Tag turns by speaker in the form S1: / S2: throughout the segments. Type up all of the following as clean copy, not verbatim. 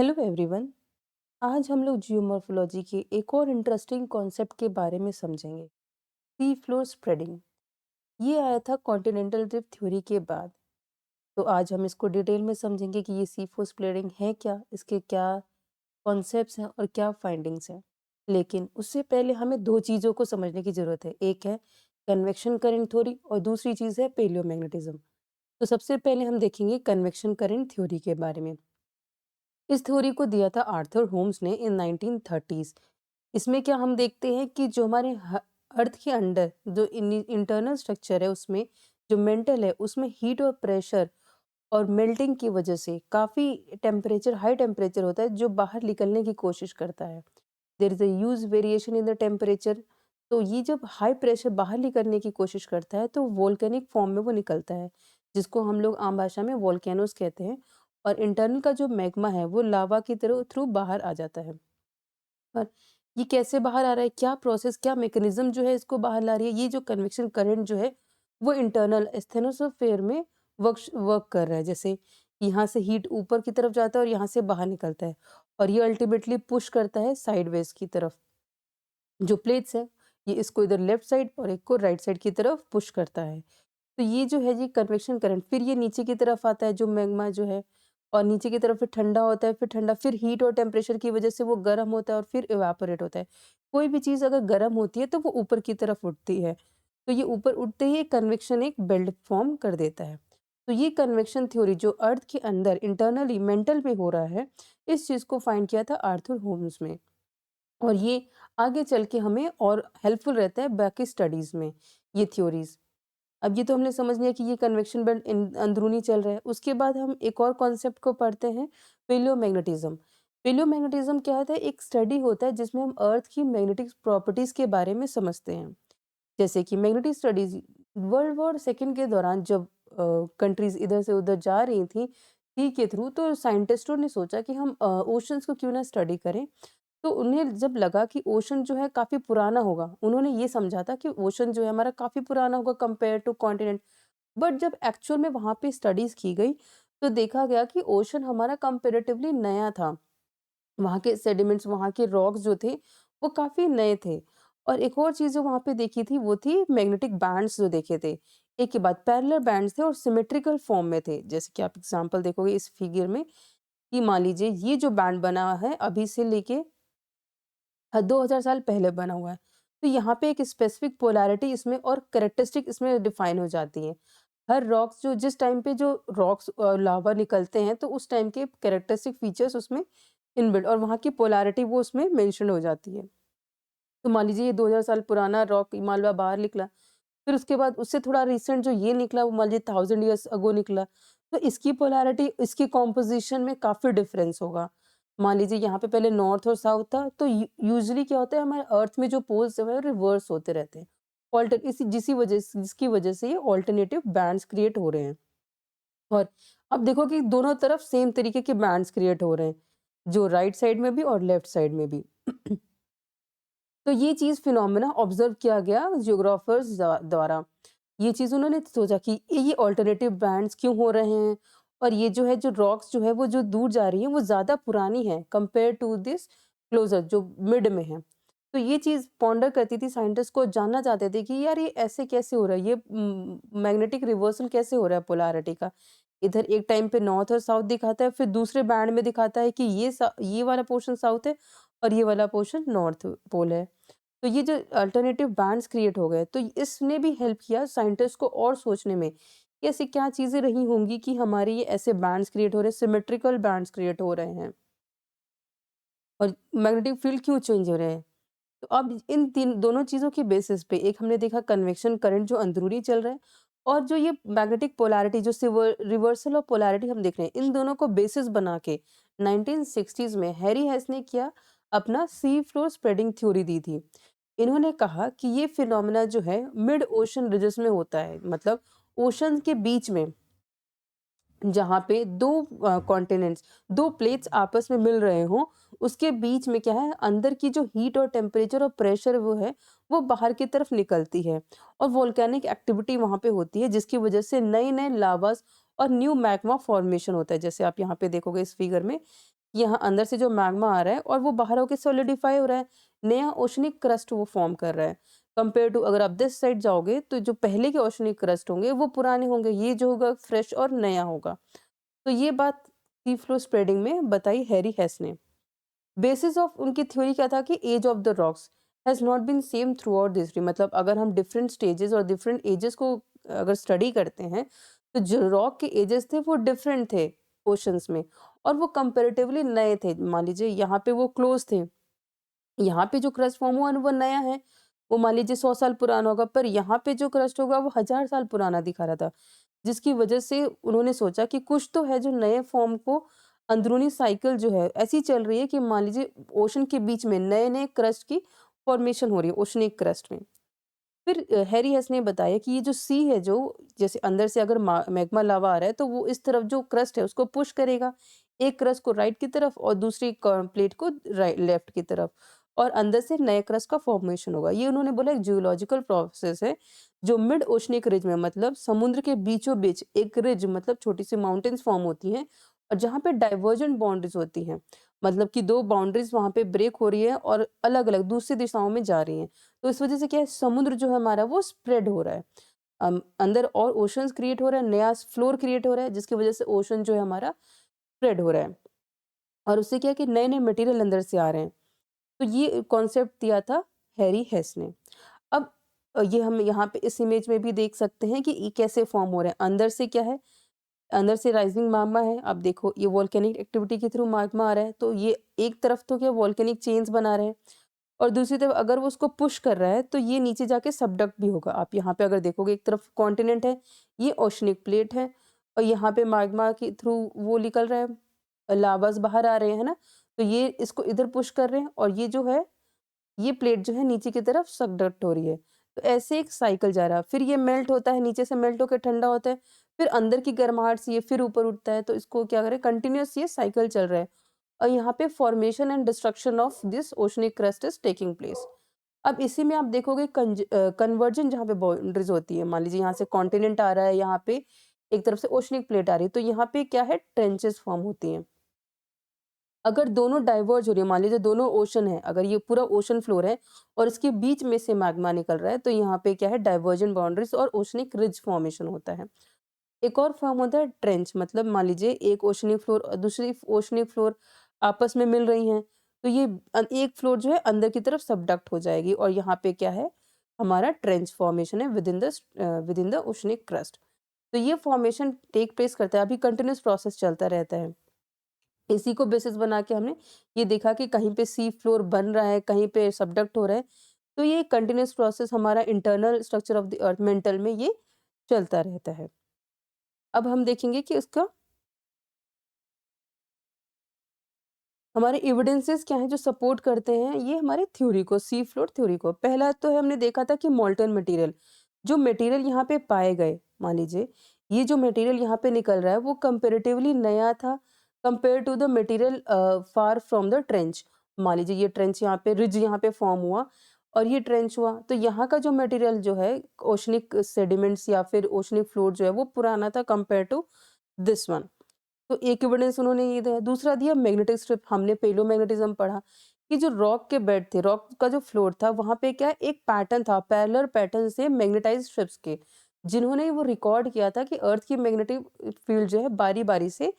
S1: Hello everyone. आज हम लोग जियोमॉर्फोलॉजी के एक और इंटरेस्टिंग कॉन्सेप्ट के बारे में समझेंगे। Sea floor spreading. ये आया था कॉन्टिनेंटल ड्रिफ्ट थ्योरी के बाद। तो आज हम इसको डिटेल में समझेंगे कि ये सी फ्लोर स्प्रेडिंग है क्या, इसके क्या कॉन्सेप्ट्स हैं और क्या फाइंडिंग्स हैं। लेकिन उससे पहले हमें दो चीज़ों को समझने की ज़रूरत है। एक है कन्वेक्शन करंट थ्योरी और दूसरी चीज़ है पेलियोमैग्नेटिज्म। तो सबसे पहले हम देखेंगे कन्वेक्शन करंट थ्योरी के बारे में। इस थ्योरी को दिया था आर्थर होम्स ने इन 1930s। इसमें क्या हम देखते हैं कि जो हमारे अर्थ के अंदर जो इंटरनल स्ट्रक्चर है, उसमें जो मेंटल है, उसमें हीट और प्रेशर और मेल्टिंग की वजह से काफ़ी टेम्परेचर, हाई टेम्परेचर होता है जो बाहर निकलने की कोशिश करता है। There is a huge variation in the temperature. तो ये जब हाई प्रेशर बाहर निकलने की कोशिश करता है तो वोल्केनिक फॉर्म में वो निकलता है, जिसको हम लोग आम भाषा में वोल्केनोस कहते हैं। और इंटरनल का जो मैग्मा है वो लावा की तरह थ्रू बाहर आ जाता है। पर ये कैसे बाहर आ रहा है, क्या प्रोसेस, क्या मैकेनिज्म जो है इसको बाहर ला रही है, ये जो कन्वेक्शन करंट जो है वो इंटरनल एस्थेनोस्फीयर में वर्क कर रहा है। जैसे यहाँ से हीट ऊपर की तरफ जाता है और यहाँ से बाहर निकलता है, और ये अल्टीमेटली पुश करता है साइडवेज की तरफ। जो प्लेट्स है, ये इसको इधर लेफ्ट साइड और एक को राइट साइड की तरफ पुश करता है। तो ये जो है ये कन्वेक्शन करंट, फिर ये नीचे की तरफ आता है जो मैग्मा जो है, और नीचे की तरफ फिर ठंडा होता है, फिर ठंडा, फिर हीट और टेम्परेचर की वजह से वो गर्म होता है और फिर इवापोरेट होता है। कोई भी चीज़ अगर गर्म होती है तो वो ऊपर की तरफ उठती है। तो ये ऊपर उठते ही कन्वेक्शन एक बेल्ट फॉर्म कर देता है। तो ये कन्वेक्शन थ्योरी जो अर्थ के अंदर इंटरनली मेंटल में हो रहा है, इस चीज़ को फाइंड किया था आर्थर होम्स में। और ये आगे चल के हमें और हेल्पफुल रहता है बाकी स्टडीज़ में, ये थ्योरीज़। अब ये तो हमने समझ लिया कि ये कन्वेक्शन बेल्ट अंदरूनी चल रहा है। उसके बाद हम एक और कॉन्सेप्ट को पढ़ते हैं, पेलियोमैग्नेटिज्म। पेलियोमैग्नेटिज्म क्या होता है, एक स्टडी होता है जिसमें हम अर्थ की मैग्नेटिक प्रॉपर्टीज के बारे में समझते हैं। जैसे कि magnetic studies world war second के दौरान जब कंट्रीज इधर से उधर जा रही थी सी के थ्रू, तो साइंटिस्टों ने सोचा कि हम ओशंस को क्यों ना स्टडी करें। तो उन्हें जब लगा कि ओशन जो है काफ़ी पुराना होगा, उन्होंने ये समझा था कि ओशन जो है हमारा काफ़ी पुराना होगा कंपेयर टू कॉन्टिनेंट। बट जब एक्चुअल में वहाँ पे स्टडीज़ की गई, तो देखा गया कि ओशन हमारा कंपैरेटिवली नया था। वहाँ के सेडिमेंट्स, वहाँ के रॉक्स जो थे, वो काफ़ी नए थे। और एक और चीज़ जो वहाँ पे देखी थी, वो थी मैग्नेटिक बैंड्स जो देखे थे। एक के बाद पैरेलल बैंड्स थे और सिमेट्रिकल फॉर्म में थे। जैसे कि आप एग्ज़ाम्पल देखोगे इस फिगर में, कि मान लीजिए ये जो बैंड बना है अभी से लेके 2000 साल पहले बना हुआ है। तो यहाँ पे एक स्पेसिफिक पोलैरिटी इसमें और कैरेक्टरिस्टिक इसमें डिफाइन हो जाती है। हर रॉक्स जो जिस टाइम पे जो रॉक्स लावा निकलते हैं, तो उस टाइम के कैरेक्टरिस्टिक फीचर्स उसमें इनबिल्ट, और वहाँ की पोलैरिटी वो उसमें मेंशन हो जाती है। तो मान लीजिए ये 2000 साल पुराना रॉक मालवा बाहर निकला, फिर उसके बाद उससे थोड़ा रिसेंट जो ये निकला वो मान लीजिए 1000 ईयर्स अगो निकला, तो इसकी पोलैरिटी, इसकी कॉम्पोजिशन में काफ़ी डिफरेंस होगा। मान लीजिए यहाँ पे पहले नॉर्थ और साउथ था, तो यूजुअली क्या होता है, हमारे अर्थ में जो पोल्स जो है रिवर्स होते रहते हैं। ऑल्टर इसी जिसी वजह से जिसकी वजह से ये ऑल्टरनेटिव बैंड्स क्रिएट हो रहे हैं। और अब देखो कि दोनों तरफ सेम तरीके के बैंड्स क्रिएट हो रहे हैं, जो राइट साइड में भी और लेफ्ट साइड में भी। तो ये चीज़ फिनोमेना ऑब्जर्व किया गया जियोग्राफर्स द्वारा। ये चीज़ उन्होंने सोचा कि ये अल्टरनेटिव बैंड्स क्यों हो रहे हैं, और ये जो है जो रॉक्स जो है वो जो दूर जा रही है वो ज़्यादा पुरानी है कंपेयर टू दिस क्लोजर जो मिड में है। तो ये चीज़ पॉन्डर करती थी, साइंटिस्ट को जानना चाहते थे कि यार ये ऐसे कैसे हो रहा है, ये मैग्नेटिक रिवर्सल कैसे हो रहा है पोलैरिटी का। इधर एक टाइम पे नॉर्थ और साउथ दिखाता है, फिर दूसरे बैंड में दिखाता है कि ये वाला पोर्शन साउथ है और ये वाला पोर्शन नॉर्थ पोल है। तो ये जो अल्टरनेटिव बैंड्स क्रिएट हो गए, तो इसने भी हेल्प किया साइंटिस्ट को और सोचने में कि ऐसी क्या चीज़ें रही होंगी कि हमारे ये ऐसे बैंड्स क्रिएट हो रहे हैं, सिमेट्रिकल बैंड्स क्रिएट हो रहे हैं, और मैग्नेटिक फील्ड क्यों चेंज हो रहे हैं। तो अब इन तीन दोनों चीज़ों के बेसिस पे एक हमने देखा कन्वेक्शन करंट जो अंदरूनी चल रहा है, और जो ये मैग्नेटिक पोलैरिटी जो रिवर्सल ऑफ पोलैरिटी हम देख रहे हैं, इन दोनों को बेसिस बना के 1960s में हैरी हेस ने किया अपना सी फ्लोर स्प्रेडिंग थ्योरी दी थी। इन्होंने कहा कि ये फिनोमेना जो है मिड ओशन रिजेस में होता है, मतलब ओशन के बीच में, जहाँ पे 2 कॉन्टिनेंट्स, 2 प्लेट्स आपस में मिल रहे हों, उसके बीच में क्या है, अंदर की जो हीट और टेम्परेचर और प्रेशर वो है, वो बाहर की तरफ निकलती है, और वोल्केनिक एक्टिविटी वहाँ पे होती है, जिसकी वजह से नए-नए लावास और न्यू मैग्मा फॉर्मेशन होता है। जैसे आप यहाँ पे देखोगे इस फिगर में यहाँ अंदर से जो मैग्मा आ रहा है और वो बाहर होके सॉलिडिफाई हो रहा है, नया ओशनिक क्रस्ट वो फॉर्म कर रहा है। कंपेयर टू अगर आप दिस साइड जाओगे तो जो पहले के ओशनिक क्रस्ट होंगे वो पुराने होंगे, ये जो होगा फ्रेश और नया होगा। तो ये बात सी फ्लोर स्प्रेडिंग में बताई हैरी हेस ने। बेसिस ऑफ उनकी थ्योरी क्या था कि age of the rocks has not been same throughout history, मतलब अगर हम डिफरेंट स्टेजेस और डिफरेंट एजेस को अगर स्टडी करते हैं तो जो रॉक के एजेस थे वो डिफरेंट थे ओशंस में, और वो कंपेरेटिवली नए थे। मान लीजिए यहाँ पे वो क्लोज थे, यहाँ पे जो क्रस्ट फॉर्म हुआ वो नया है, वो मान लीजिए 100 साल पुराना होगा, पर यहाँ पे जो क्रस्ट होगा वो 1000 साल पुराना दिखा रहा था। जिसकी वजह से उन्होंने सोचा कि कुछ तो है जो नए फॉर्म को अंदरूनी साइकिल जो है ऐसी चल रही है कि मान लीजिए ओशन के बीच में नए-नए क्रस्ट की फॉर्मेशन हो रही है ओशनिक क्रस्ट में। फिर हैरी हेस ने बताया कि ये जो सी है, जो जैसे अंदर से अगर मैग्मा लावा आ रहा है तो वो इस तरफ जो क्रस्ट है उसको पुश करेगा, एक क्रस्ट को राइट की तरफ और दूसरी प्लेट को राइट लेफ्ट की तरफ, और अंदर से नए क्रस्ट का फॉर्मेशन होगा। ये उन्होंने बोला एक जियोलॉजिकल प्रोसेस है जो मिड ओशनिक रिज में, मतलब समुद्र के बीचों बीच एक रिज मतलब छोटी सी माउंटेन्स फॉर्म होती हैं और जहाँ पे डाइवर्जेंट बाउंड्रीज होती हैं, मतलब कि दो बाउंड्रीज वहां पे ब्रेक हो रही है और अलग अलग दूसरी दिशाओं में जा रही हैं। तो इस वजह से क्या है, समुद्र जो है हमारा वो स्प्रेड हो रहा है। अंदर और ओशंस क्रिएट हो रहा है, नया फ्लोर क्रिएट हो रहा है, जिसकी वजह से ओशन जो है हमारा स्प्रेड हो रहा है, और उससे क्या है कि नए-नए मटेरियल अंदर से आ रहे हैं। तो ये कॉन्सेप्ट दिया था हैरी हेस ने। अब ये हम यहाँ पे इस इमेज में भी देख सकते हैं कि ये कैसे फॉर्म हो रहे हैं। अंदर से क्या है, अंदर से राइजिंग माग्मा है। आप देखो ये वोल्केनिक एक्टिविटी के थ्रू माग्मा आ रहा है, तो ये एक तरफ तो क्या वोल्केनिक चेन्स बना रहे हैं, और दूसरी तरफ अगर वो उसको पुश कर रहा है तो ये नीचे जाके सबडक्ट भी होगा। आप यहाँ पे अगर देखोगे एक तरफ कॉन्टिनेंट है, ये ओशनिक प्लेट है, और यहाँ पे मैग्मा के थ्रू वो निकल रहा है, लावास बाहर आ रहे हैं, है ना? तो ये इसको इधर पुश कर रहे हैं और ये जो है, ये प्लेट जो है नीचे की तरफ सबडक्ट हो रही है। तो ऐसे एक साइकिल जा रहा है। फिर ये मेल्ट होता है, नीचे से मेल्ट होकर ठंडा होता है, फिर अंदर की गर्माहट से ये फिर ऊपर उठता है। तो इसको क्या करें, कंटिन्यूअस ये साइकिल चल रहा है। और यहाँ पे formation and destruction of this oceanic crust is taking place. अब इसी में आप देखोगे कन्वर्जन जहाँ पे बाउंड्रीज होती है, मान लीजिए यहाँ से कॉन्टिनेंट आ रहा है, यहाँ पे एक तरफ से ओशनिक प्लेट आ रही है, तो यहाँ पे क्या है, ट्रेंचेस फॉर्म होती हैं। अगर दोनों डाइवर्ज हो रही है, मान लीजिए दोनों ओशन है, अगर ये पूरा ओशन फ्लोर है और इसके बीच में से मैग्मा निकल रहा है, तो यहाँ पे क्या है, डाइवर्जेंट बाउंड्रीज और ओशनिक रिज फॉर्मेशन होता है। एक और फॉर्म होता है ट्रेंच, मतलब मान लीजिए एक ओशनिक फ्लोर और दूसरी ओशनिक फ्लोर आपस में मिल रही हैं, तो ये एक फ्लोर जो है अंदर की तरफ सबडक्ट हो जाएगी, और यहाँ पे क्या है, हमारा ट्रेंच फॉर्मेशन है with in the oceanic crust. तो ये फॉर्मेशन टेक प्लेस करता है, अभी कंटिन्यूस प्रोसेस चलता रहता है। इसी को बेसिस बना के हमने ये देखा कि कहीं पे सी फ्लोर बन रहा है, कहीं पे सबडक्ट हो रहा है। तो ये कंटिन्यूअस प्रोसेस हमारा internal structure of the earth mental में ये चलता रहता है। अब हम देखेंगे कि उसका हमारे एविडेंसेस क्या हैं जो सपोर्ट करते हैं ये हमारे थ्योरी को, सी फ्लोर थ्योरी को। पहला तो हमने देखा था कि मोल्टन मटेरियल, जो मटेरियल यहाँ पे पाए गए, मान लीजिए ये जो मटेरियल यहाँ पे निकल रहा है वो कंपेरेटिवली नया था compare to the material far from the trench. मान लीजिए ये ट्रेंच यहाँ पे, रिज यहाँ पे फॉर्म हुआ और ये ट्रेंच हुआ, तो यहाँ का जो मटेरियल जो है ओशनिक सेडिमेंट्स या फिर ओशनिक फ्लोर जो है वो पुराना था कंपेयर टू दिस वन। तो एक एविडेंस उन्होंने ये दिया। दूसरा दिया मैग्नेटिक स्ट्रिप। हमने पेलोमैग्नेटिज्म पढ़ा कि जो रॉक के बेड थे, रॉक का जो फ्लोर था, वहां पे क्या एक पैटर्न था, पैरेलल पैटर्न से मैग्नेटाइज स्ट्रिप्स के, जिन्होंने वो रिकॉर्ड किया था कि अर्थ की मैग्नेटिक फील्ड जो है बारी बारी से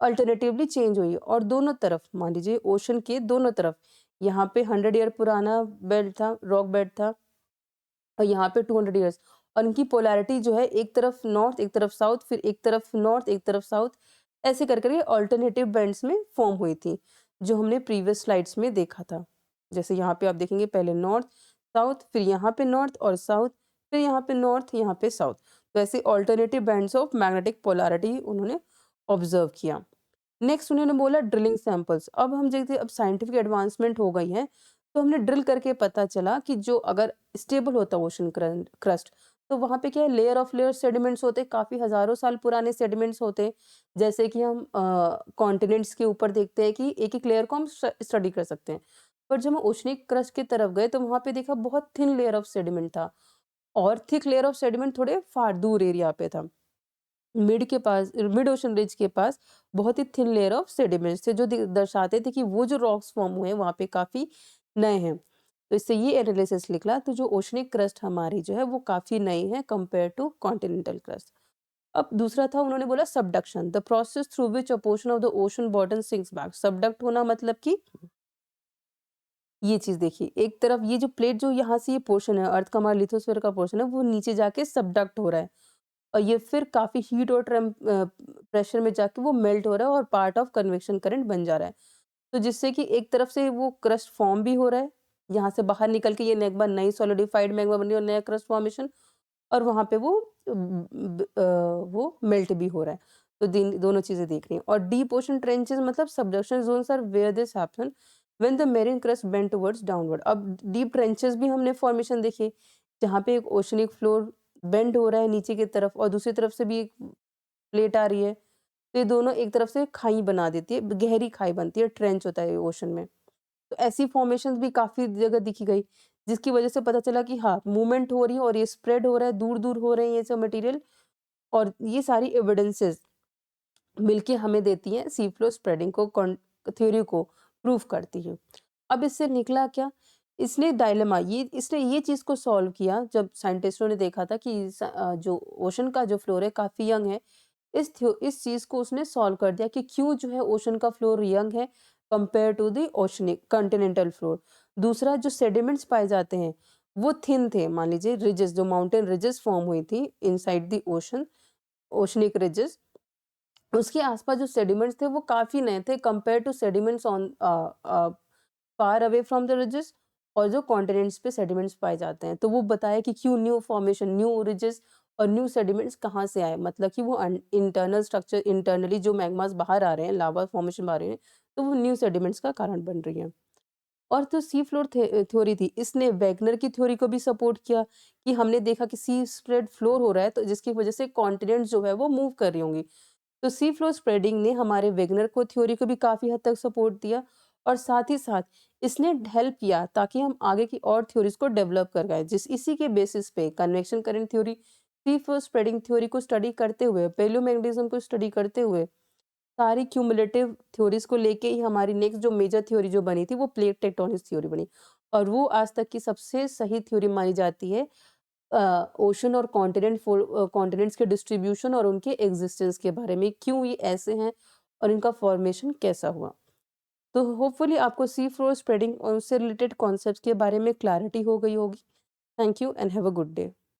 S1: अल्टरनेटिवली चेंज हुई, और दोनों तरफ मान लीजिए ओशन के दोनों तरफ, यहाँ पे 100 ईयर पुराना बेड था, रॉक बेड था, और यहाँ पे 200 ईयर्स, और इनकी पोलैरिटी जो है एक तरफ नॉर्थ एक तरफ साउथ, फिर एक तरफ नॉर्थ एक तरफ साउथ, ऐसे कर करके अल्टरनेटिव बैंड्स में फॉर्म हुई थी, जो हमने प्रीवियस स्लाइड्स में देखा था। जैसे यहाँ पे आप देखेंगे पहले नॉर्थ साउथ, फिर यहाँ पे नॉर्थ और साउथ, फिर यहाँ पे नॉर्थ, यहाँ पे साउथ। तो ऐसे alternative bands of magnetic polarity उन्होंने ऑब्जर्व किया। नेक्स्ट उन्होंने बोला ड्रिलिंग सैंपल्स। अब हम देखते हैं, अब साइंटिफिक एडवांसमेंट हो गई है, तो हमने ड्रिल करके पता चला कि जो अगर स्टेबल होता ओशन क्रस्ट, तो वहाँ पे क्या है, लेयर ऑफ लेयर सेडिमेंट्स होते हैं, काफ़ी हज़ारों साल पुराने सेडिमेंट्स होते हैं। जैसे कि हम कॉन्टिनेंट्स के ऊपर देखते हैं कि एक-एक लेयर को हम स्टडी कर सकते हैं। पर जब हम ओशनिक क्रस्ट की तरफ गए तो वहाँ पे देखा बहुत थिन लेयर ऑफ सेडिमेंट था, और थिक लेयर ऑफ सेडिमेंट थोड़े फार दूर एरिया पे था। मिड ओशन रिज के पास बहुत ही थिन लेयर ऑफ सेडिमेंट्स थे, जो दर्शाते थे कि वो जो रॉक्स फॉर्म हुए हैं वहाँ पे काफ़ी नए हैं। तो इससे ये एनालिसिस निकला, तो जो ओशनिक क्रस्ट हमारी जो है वो काफ़ी नई है कंपेयर टू कॉन्टिनेंटल क्रस्ट। अब दूसरा था, उन्होंने बोला subduction, the process through which a portion of the ocean bottom sinks back. Subduct होना मतलब कि ये चीज़ देखिए, एक तरफ ये जो प्लेट, जो यहाँ से ये पोर्शन है अर्थ का, हमारा लिथोस्फीयर का पोर्शन है, वो नीचे जाके सबडक्ट हो रहा है और ये फिर काफ़ी हीट और प्रेशर में जाके वो मेल्ट हो रहा है और पार्ट ऑफ कन्वेक्शन करंट बन जा रहा है। तो जिससे कि एक तरफ से वो क्रस्ट फॉर्म भी हो रहा है, यहाँ से बाहर निकल के ये मैग्मा, नई सॉलिडिफाइड मैग्मा बन रही है और नया क्रस्ट फॉर्मेशन, और वहाँ पे वो मेल्ट भी हो रहा है। तो दोनों चीज़ें देख रही हैं। और डीप ओशन ट्रेंचेस मतलब subduction zones are where this happen when the marine crust bend towards downward. अब डीप ट्रेंचेस भी हमने फॉर्मेशन देखी, जहाँ पे एक ओशनिक फ्लोर बेंड हो रहा है नीचे की तरफ और दूसरी तरफ से भी एक प्लेट आ रही है। तो ये दोनों एक तरफ से खाई बना देती है, गहरी खाई बनती है, ट्रेंच होता है ओशन में। तो ऐसी फॉर्मेशंस भी काफ़ी जगह दिखी गई, जिसकी वजह से पता चला कि हाँ, मूवमेंट हो रही है और ये स्प्रेड हो रहा है, दूर-दूर हो रहे हैं ये सब मटेरियल, और ये सारी एविडेंसेस मिलके हमें देती हैं सी फ्लो स्प्रेडिंग को, थ्योरी को प्रूव करती हैं। अब इससे निकला क्या? इसने डायलेमा, ये इसने ये चीज़ को सॉल्व किया जब साइंटिस्टों ने देखा था कि जो ओशन का जो फ्लोर है काफ़ी यंग है। इस चीज़ को उसने सॉल्व कर दिया कि क्यों जो है ओशन का फ्लोर यंग है compare to the oceanic continental floor. दूसरा, जो सेडिमेंट्स पाए जाते हैं वो थिन थे। मान लीजिए रिजेस, जो माउंटेन रिजेस फॉर्म हुई थी inside the ocean, oceanic ridges, उसके आसपास जो सेडिमेंट्स थे वो काफ़ी नए थे compare to sediments on far away from the ridges, और जो कॉन्टिनेंट्स पे सेडिमेंट्स पाए जाते हैं। तो वो बताया कि क्यों न्यू फॉर्मेशन, न्यू रिजेस और न्यू सेडिमेंट्स कहाँ से आए, मतलब कि वो इंटरनल स्ट्रक्चर, इंटरनली जो मैग्मास बाहर आ रहे हैं, लावा फॉर्मेशन बाहर आ रहे हैं, तो वो न्यू सेडिमेंट्स का कारण बन रही हैं। और जो सी फ्लोर थ्योरी थी, इसने वैगनर की थ्योरी को भी सपोर्ट किया कि हमने देखा कि सी स्प्रेड फ्लोर हो रहा है, तो जिसकी वजह से कॉन्टिनेंट्स जो है वो मूव कर रही होंगी। तो सी फ्लो स्प्रेडिंग ने हमारे वेगनर को थ्योरी को भी काफ़ी हद तक सपोर्ट दिया, और साथ ही साथ इसने हेल्प किया ताकि हम आगे की और थ्योरीज को डेवलप कर गए, इसी के बेसिस पे कन्वेक्शन करंट थ्योरी, सी फ्लो स्प्रेडिंग थ्योरी को स्टडी करते हुए, पैलियोमैग्नेटिज्म को स्टडी करते हुए, सारी क्यूमुलेटिव थ्योरीज को लेके ही हमारी नेक्स्ट जो मेजर थ्योरी जो बनी थी वो प्लेट टेक्टोनिक्स थ्योरी बनी, और वो आज तक की सबसे सही थ्योरी मानी जाती है ओशन और कॉन्टिनेंट्स के डिस्ट्रीब्यूशन और उनके एग्जिस्टेंस के बारे में, क्यों ये ऐसे हैं और इनका फॉर्मेशन कैसा हुआ। तो होपफुली आपको सी फ्लोर स्प्रेडिंग और उससे रिलेटेड कॉन्सेप्ट्स के बारे में क्लैरिटी हो गई होगी। Thank you and have a good day.